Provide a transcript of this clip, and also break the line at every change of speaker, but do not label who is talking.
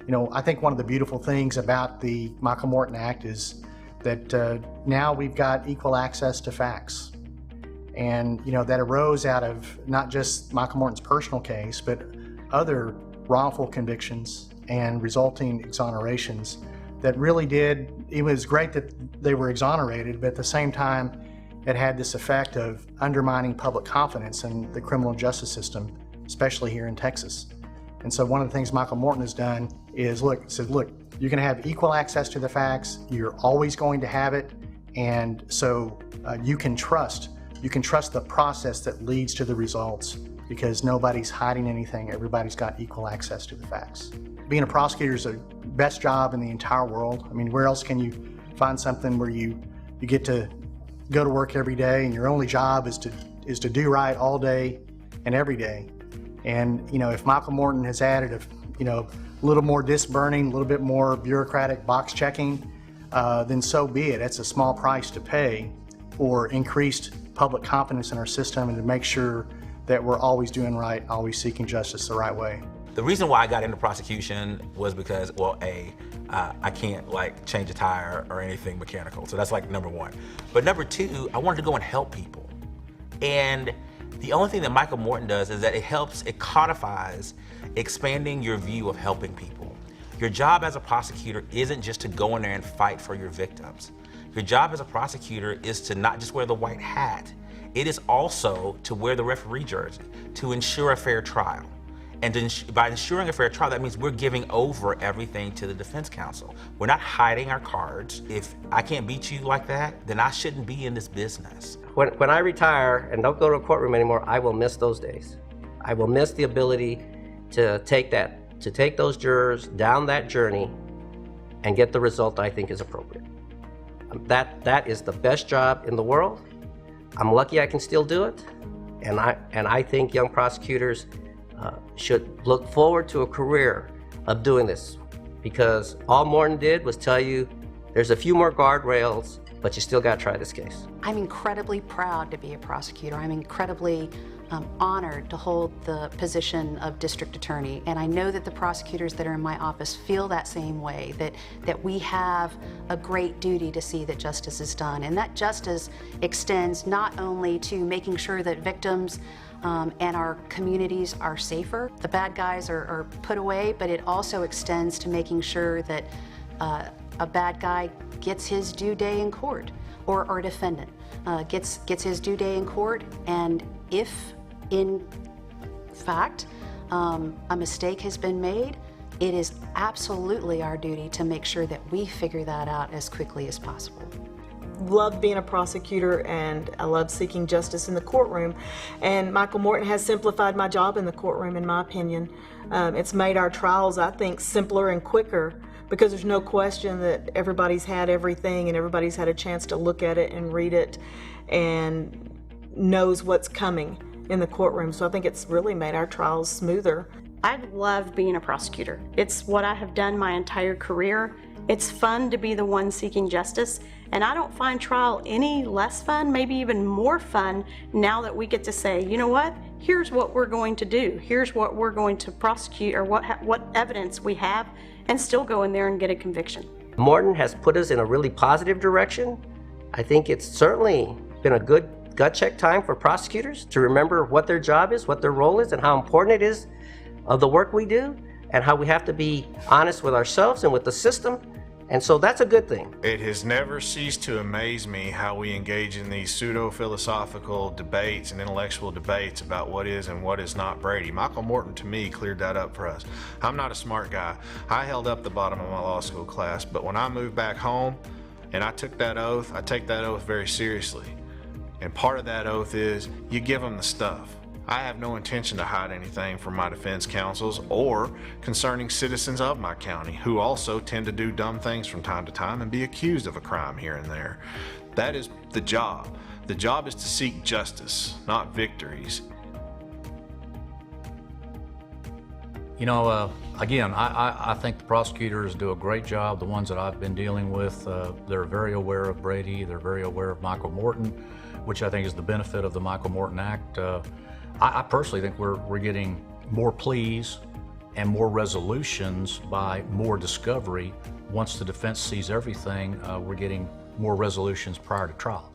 I think one of the beautiful things about the Michael Morton Act is that now we've got equal access to facts. And that arose out of not just Michael Morton's personal case, but other wrongful convictions and resulting exonerations that really it was great that they were exonerated, but at the same time, it had this effect of undermining public confidence in the criminal justice system, especially here in Texas. And so one of the things Michael Morton has done is look, you're going to have equal access to the facts, you're always going to have it, and so you can trust the process that leads to the results because nobody's hiding anything, everybody's got equal access to the facts. Being a prosecutor is the best job in the entire world. I mean, where else can you find something where you get to go to work every day and your only job is to do right all day and every day? And if Michael Morton has added a little more disc burning, a little bit more bureaucratic box checking, then so be it. It's a small price to pay for increased public confidence in our system and to make sure that we're always doing right, always seeking justice the right way.
The reason why I got into prosecution was because, well, I can't change a tire or anything mechanical. So that's number one. But number two, I wanted to go and help people. And the only thing that Michael Morton does is that it codifies expanding your view of helping people. Your job as a prosecutor isn't just to go in there and fight for your victims. Your job as a prosecutor is to not just wear the white hat, it is also to wear the referee jersey, to ensure a fair trial. And by ensuring a fair trial, that means we're giving over everything to the defense counsel. We're not hiding our cards. If I can't beat you like that, then I shouldn't be in this business.
When I retire and don't go to a courtroom anymore, I will miss those days. I will miss the ability to take those jurors down that journey and get the result I think is appropriate. That is the best job in the world. I'm lucky I can still do it, and I think young prosecutors should look forward to a career of doing this, because all Morton did was tell you there's a few more guardrails, but you still got to try this case.
I'm incredibly proud to be a prosecutor. I'm incredibly honored to hold the position of district attorney, and I know that the prosecutors that are in my office feel that same way, that we have a great duty to see that justice is done, and that justice extends not only to making sure that victims and our communities are safer, the bad guys are put away, but it also extends to making sure that a bad guy gets his due day in court, or a defendant gets his due day in court, and if in fact a mistake has been made, it is absolutely our duty to make sure that we figure that out as quickly as possible.
Love being a prosecutor, and I love seeking justice in the courtroom, and Michael Morton has simplified my job in the courtroom, in my opinion. It's made our trials, I think, simpler and quicker, because there's no question that everybody's had everything and everybody's had a chance to look at it and read it and knows what's coming in the courtroom. So I think it's really made our trials smoother.
I've loved being a prosecutor. It's what I have done my entire career. It's fun to be the one seeking justice, and I don't find trial any less fun, maybe even more fun, now that we get to say, you know what, here's what we're going to do, here's what we're going to prosecute, or what evidence we have, and still go in there and get a conviction.
Morton has put us in a really positive direction. I think it's certainly been a good gut check time for prosecutors to remember what their job is, what their role is, and how important it is of the work we do, and how we have to be honest with ourselves and with the system. And so that's a good thing.
It has never ceased to amaze me how we engage in these pseudo-philosophical debates and intellectual debates about what is and what is not Brady. Michael Morton, to me, cleared that up for us. I'm not a smart guy. I held up the bottom of my law school class, but when I moved back home and I took that oath, I take that oath very seriously. And part of that oath is you give them the stuff. I have no intention to hide anything from my defense counsels or concerning citizens of my county who also tend to do dumb things from time to time and be accused of a crime here and there. That is the job. The job is to seek justice, not victories.
You know, again, I think the prosecutors do a great job. The ones that I've been dealing with, they're very aware of Brady. They're very aware of Michael Morton, which I think is the benefit of the Michael Morton Act. I personally think we're getting more pleas and more resolutions by more discovery. Once the defense sees everything, we're getting more resolutions prior to trial.